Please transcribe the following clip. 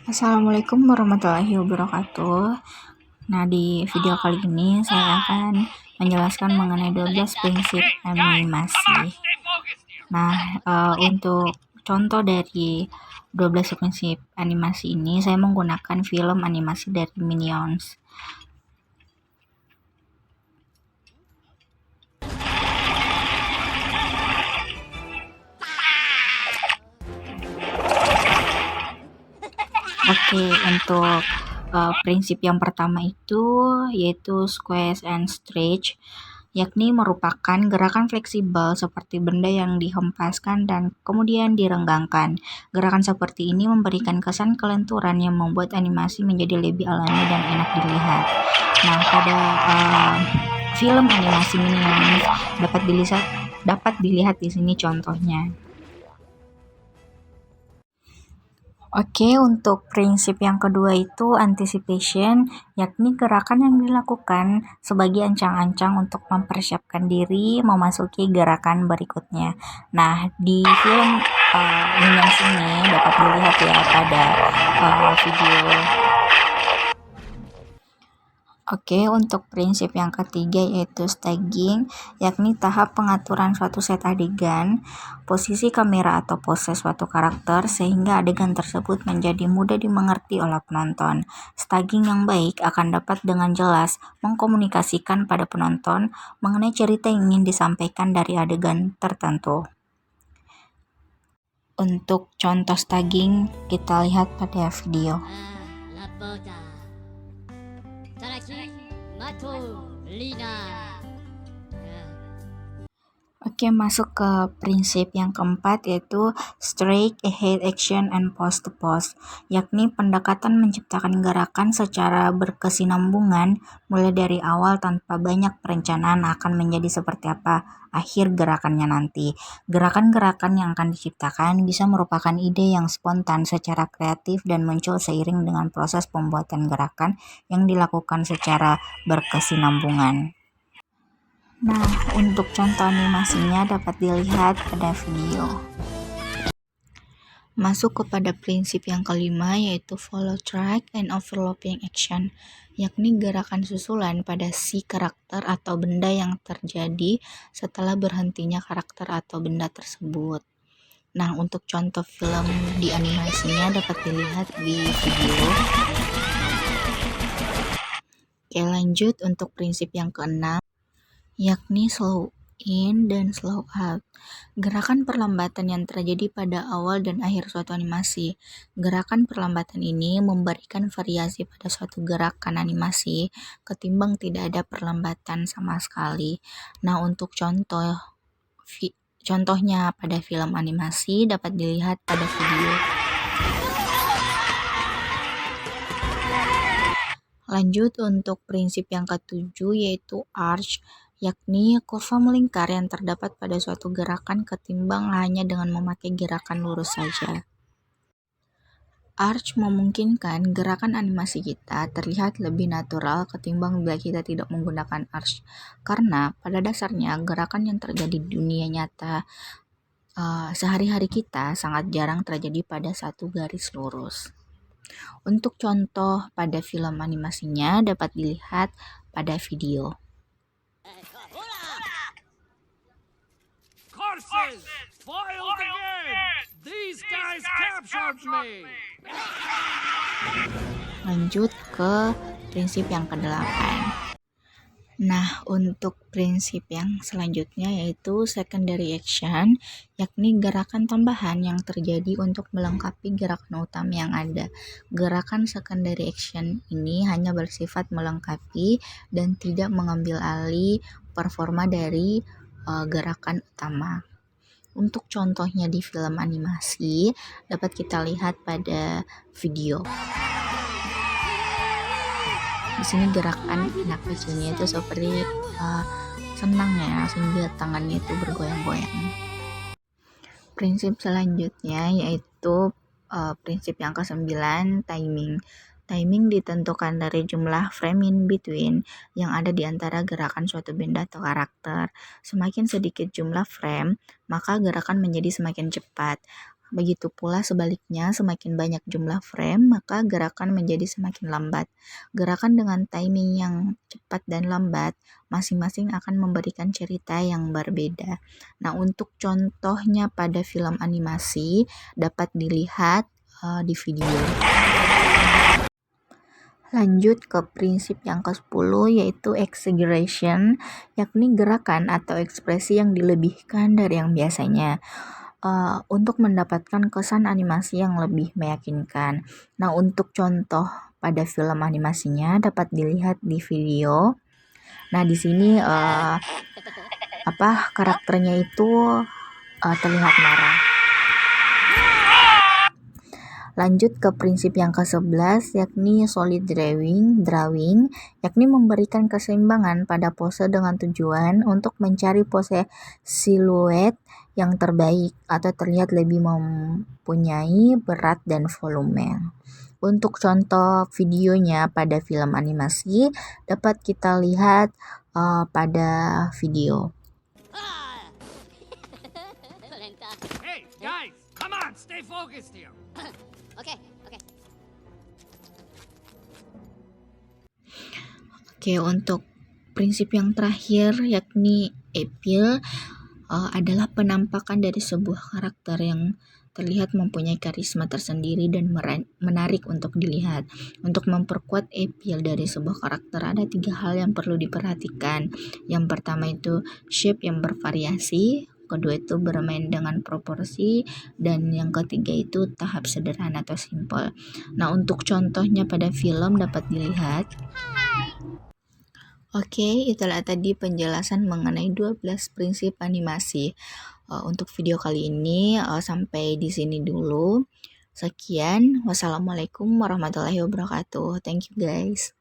Assalamualaikum warahmatullahi wabarakatuh. Nah, di video kali ini saya akan menjelaskan mengenai 12 prinsip animasi. Nah, untuk contoh dari 12 prinsip animasi ini, saya menggunakan film animasi dari Minions. Oke, untuk prinsip yang pertama itu yaitu squeeze and stretch, yakni merupakan gerakan fleksibel seperti benda yang dihempaskan dan kemudian direnggangkan. Gerakan seperti ini memberikan kesan kelenturan yang membuat animasi menjadi lebih alami dan enak dilihat. Nah, pada film animasi Minions dapat dilihat di sini contohnya. Oke, untuk prinsip yang kedua itu anticipation, yakni gerakan yang dilakukan sebagai ancang-ancang untuk mempersiapkan diri memasuki gerakan berikutnya. Nah, di film Minions ini dapat dilihat ya pada video. Oke, untuk prinsip yang ketiga yaitu staging, yakni tahap pengaturan suatu set adegan, posisi kamera atau pose suatu karakter sehingga adegan tersebut menjadi mudah dimengerti oleh penonton. Staging yang baik akan dapat dengan jelas mengkomunikasikan pada penonton mengenai cerita yang ingin disampaikan dari adegan tertentu. Untuk contoh staging, kita lihat pada video. Oke, masuk ke prinsip yang keempat yaitu straight ahead action and post to post, yakni pendekatan menciptakan gerakan secara berkesinambungan mulai dari awal tanpa banyak perencanaan akan menjadi seperti apa akhir gerakannya nanti. Gerakan-gerakan yang akan diciptakan bisa merupakan ide yang spontan secara kreatif dan muncul seiring dengan proses pembuatan gerakan yang dilakukan secara berkesinambungan. Nah, untuk contoh animasinya dapat dilihat pada video. Masuk kepada prinsip yang kelima yaitu follow track and overlapping action, yakni gerakan susulan pada si karakter atau benda yang terjadi setelah berhentinya karakter atau benda tersebut. Nah, untuk contoh film di animasinya dapat dilihat di video. Oke, lanjut untuk prinsip yang keenam, yakni slow in dan slow out. Gerakan perlambatan yang terjadi pada awal dan akhir suatu animasi. Gerakan perlambatan ini memberikan variasi pada suatu gerakan animasi ketimbang tidak ada perlambatan sama sekali. Nah, untuk contohnya pada film animasi dapat dilihat pada video. Lanjut untuk prinsip yang ketujuh yaitu arch, yakni kurva melingkar yang terdapat pada suatu gerakan ketimbang hanya dengan memakai gerakan lurus saja. Arch memungkinkan gerakan animasi kita terlihat lebih natural ketimbang bila kita tidak menggunakan arch, karena pada dasarnya gerakan yang terjadi di dunia nyata sehari-hari kita sangat jarang terjadi pada satu garis lurus. Untuk contoh pada film animasinya dapat dilihat pada video. Lanjut ke prinsip yang ke-8. Nah, untuk prinsip yang selanjutnya yaitu secondary action, yakni gerakan tambahan yang terjadi untuk melengkapi gerakan utama yang ada. Gerakan secondary action ini hanya bersifat melengkapi dan tidak mengambil alih performa dari gerakan utama. Untuk contohnya di film animasi dapat kita lihat pada video. Di sini gerakan anak kecilnya itu seperti senang ya, sehingga tangannya itu bergoyang-goyang. Prinsip selanjutnya yaitu prinsip yang ke-9, timing. Timing ditentukan dari jumlah frame in between yang ada di antara gerakan suatu benda atau karakter. Semakin sedikit jumlah frame, maka gerakan menjadi semakin cepat. Begitu pula sebaliknya, semakin banyak jumlah frame, maka gerakan menjadi semakin lambat. Gerakan dengan timing yang cepat dan lambat, masing-masing akan memberikan cerita yang berbeda. Nah, untuk contohnya pada film animasi, dapat dilihat di video. Lanjut ke prinsip yang ke-10, yaitu exaggeration, yakni gerakan atau ekspresi yang dilebihkan dari yang biasanya untuk mendapatkan kesan animasi yang lebih meyakinkan. Nah, untuk contoh pada film animasinya dapat dilihat di video. Nah, di sini karakternya itu terlihat marah. Lanjut ke prinsip yang ke-11, yakni solid drawing, yakni memberikan keseimbangan pada pose dengan tujuan untuk mencari pose siluet yang terbaik atau terlihat lebih mempunyai berat dan volume. Untuk contoh videonya pada film animasi dapat kita lihat pada video. Hey guys, come on, stay focused here. Okay. Oke, untuk prinsip yang terakhir yakni appeal adalah penampakan dari sebuah karakter yang terlihat mempunyai karisma tersendiri dan menarik untuk dilihat. Untuk memperkuat appeal dari sebuah karakter ada 3 hal yang perlu diperhatikan. Yang pertama itu shape yang bervariasi, kedua itu bermain dengan proporsi, dan yang ketiga itu tahap sederhana atau simple. Nah, untuk contohnya pada film dapat dilihat. Oke, itulah tadi penjelasan mengenai 12 prinsip animasi. Untuk video kali ini sampai di sini dulu. Sekian, wassalamualaikum warahmatullahi wabarakatuh. Thank you guys.